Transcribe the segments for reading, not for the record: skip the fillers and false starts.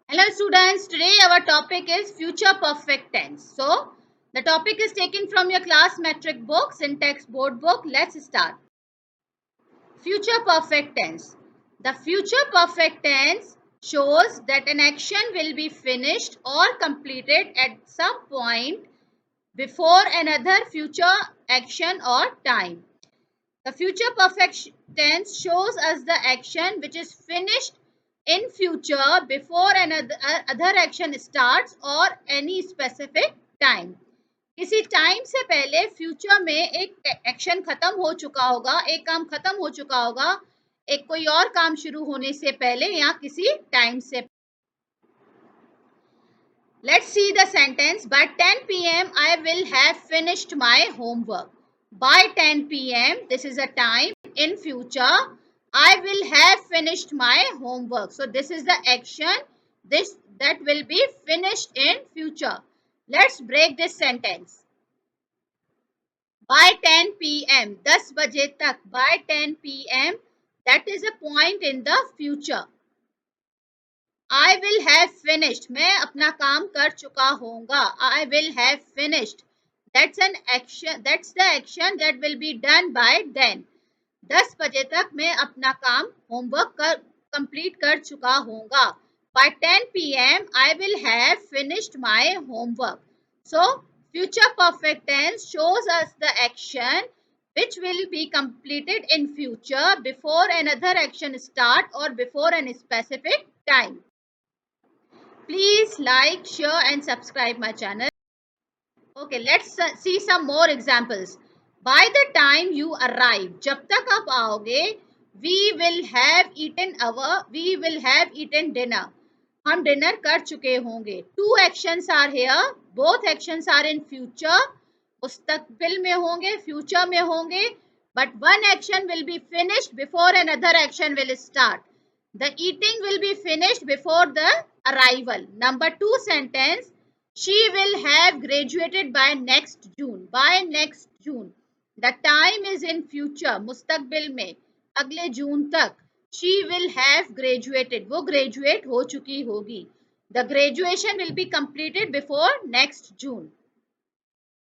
Hello students, today our topic is future perfect tense. So, the topic is taken from your class metric book, syntax board book. Let's start. Future perfect tense. The future perfect tense shows that an action will be finished or completed at some point before another future action or time. The future perfect tense shows us the action which is finished in future before another other action starts or any specific time. किसी time से पहले future में एक action खत्म हो चुका होगा, एक काम खत्म हो चुका होगा, एक कोई और काम शुरू होने से पहले या किसी टाइम से. Let's see the sentence. By 10 p.m. I will have finished my homework. By 10 p.m. this is a time in future. I will have finished my homework. So this is the action that will be finished in future. Let's break this sentence. By 10 p.m. 10 baje tak. By 10 p.m. that is a point in the future. I will have finished. मैं अपना काम कर चुका होऊंगा. I will have finished. That's an action. That's the action that will be done by then. 10 बजे तक मैं अपना काम होमवर्क कंप्लीट कर चुका होऊंगा. By 10 p.m. I will have finished my homework. So future perfect tense shows us the action which will be completed in future before another action start or before a specific time. Please like, share and subscribe my channel. Okay, let's see some more examples. By the time you arrive, जब तक आप आओगे, we will have eaten dinner. हम dinner कर चुके होंगे. Two actions are here. Both actions are in future. मुस्तकबिल में होंगे, future में होंगे. But one action will be finished before another action will start. The eating will be finished before the arrival. Number 2 sentence. She will have graduated by next June. By next June. The time is in future. मुस्तकबिल में अगले जून तक. She will have graduated. वो graduate हो चुकी होगी. The graduation will be completed before next June.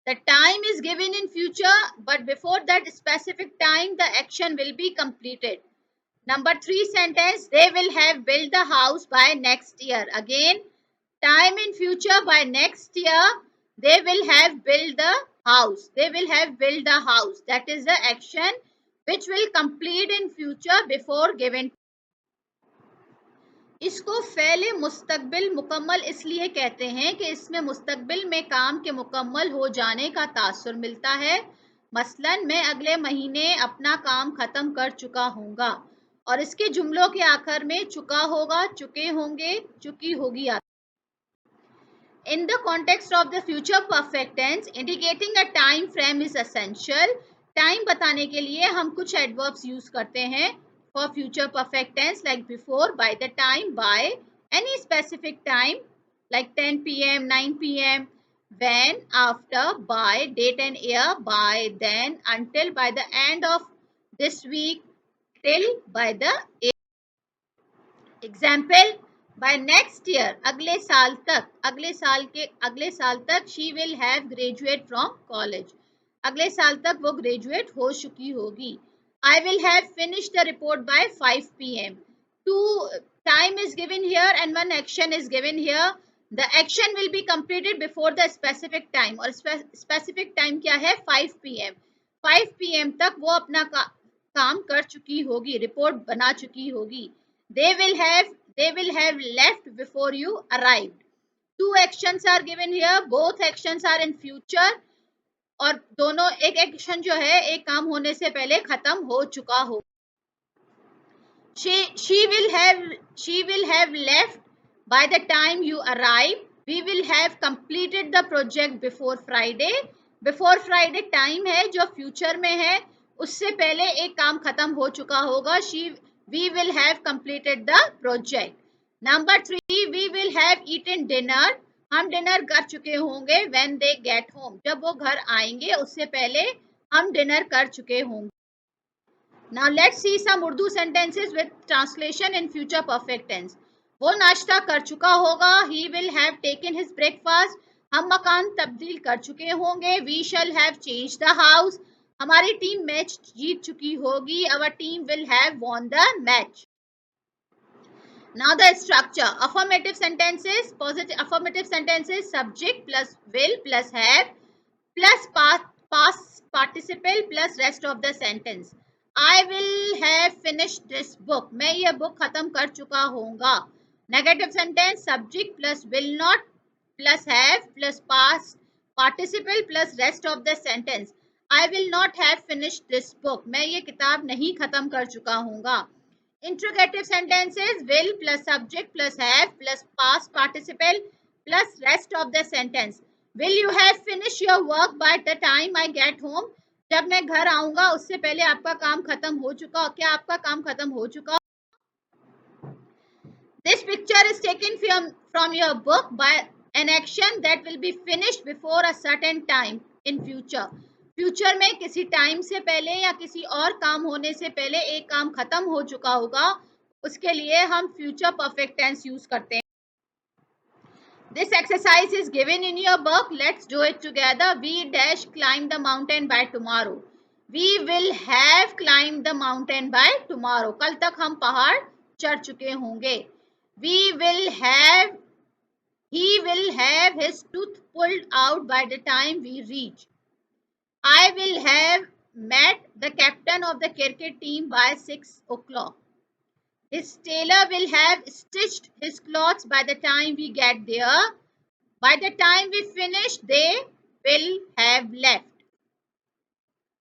The time is given in future, but before that specific time, the action will be completed. Number 3 sentence, they will have built the house by next year. Again, time in future, by next year, they will have built the house. They will have built the house. That is the action which will complete in future before given. इसको fail मुस्तकबिल मुकम्मल इसलिए कहते हैं कि इसमें मुस्तकबिल में काम के मुकम्मल हो जाने का तासुर मिलता है. मसलन मैं अगले महीने अपना काम ख़त्म कर चुका हूँगा और इसके जुमलों के आखिर में चुका होगा, चुके होंगे, चुकी होगी. In the context of the future perfect tense, indicating a time frame is essential. Time बताने के लिए हम कुछ एडवर्ब्स यूज करते हैं for future perfect tense like before, by the time, by, any specific time like 10 p.m., 9 p.m., when, after, by, date and year, by, then, until, by the end of this week, till, by the year. Example, by next year, अगले साल तक, अगले साल तक she will have graduate from college. अगले साल तक वो ग्रेजुएट हो चुकी होगी. I will have finished the report by 5 p.m. Two time is given here and one action is given here. The action will be completed before the specific time और specific time क्या है 5 p.m. 5 p.m. तक वो अपना काम कर चुकी होगी, रिपोर्ट बना चुकी होगी. They will have left before you arrived. Two actions are given here. Both actions are in future. और दोनों एक एक्शन जो है एक काम होने से पहले खत्म हो चुका हो. She will have left by the time you arrive. We will have completed the project before Friday. Before Friday time है जो फ्यूचर में है, उससे पहले एक काम खत्म हो चुका होगा. We will have completed the project. Number 3, we will have eaten dinner. हम डिनर कर चुके होंगे when they get home. जब वो घर आएंगे उससे पहले हम डिनर कर चुके होंगे. Now let's see some Urdu sentences with translation in future perfect tense. वो नाश्ता कर चुका होगा, he will have taken his breakfast. हम मकान तब्दील कर चुके होंगे, we shall have changed the house. हमारी टीम मैच जीत चुकी होगी, our team will have won the match. Now the structure: affirmative sentences, positive affirmative sentences, subject plus will plus have plus past participle plus rest of the sentence. I will have finished this book. मैं ये book खत्म कर चुका होऊंगा. Negative sentence: subject plus will not plus have plus past participle plus rest of the sentence. I will not have finished this book. मैं ये किताब नहीं खत्म कर चुका होऊंगा. Interrogative sentences: will plus subject plus have plus past participle plus rest of the sentence. Will you have finished your work by the time I get home? जब मैं घर आऊंगा उससे पहले आपका काम खत्म हो चुका, क्या आपका काम खत्म हो चुका? This picture is taken from your book by an action that will be finished before a certain time in future. Future में किसी टाइम से पहले या किसी और काम होने से पहले एक काम खत्म हो चुका होगा, उसके लिए हम फ्यूचर परफेक्ट टेंस यूज करते हैं. This exercise is given in your book. Let's do it together. We dash climb the mountain by tomorrow. We will have climbed the mountain by tomorrow. कल तक हम पहाड़ चढ़ चुके होंगे. We will have, he will have his tooth pulled out by the time we reach. I will have met the captain of the cricket team by 6 o'clock. His tailor will have stitched his clothes by the time we get there. By the time we finish, they will have left.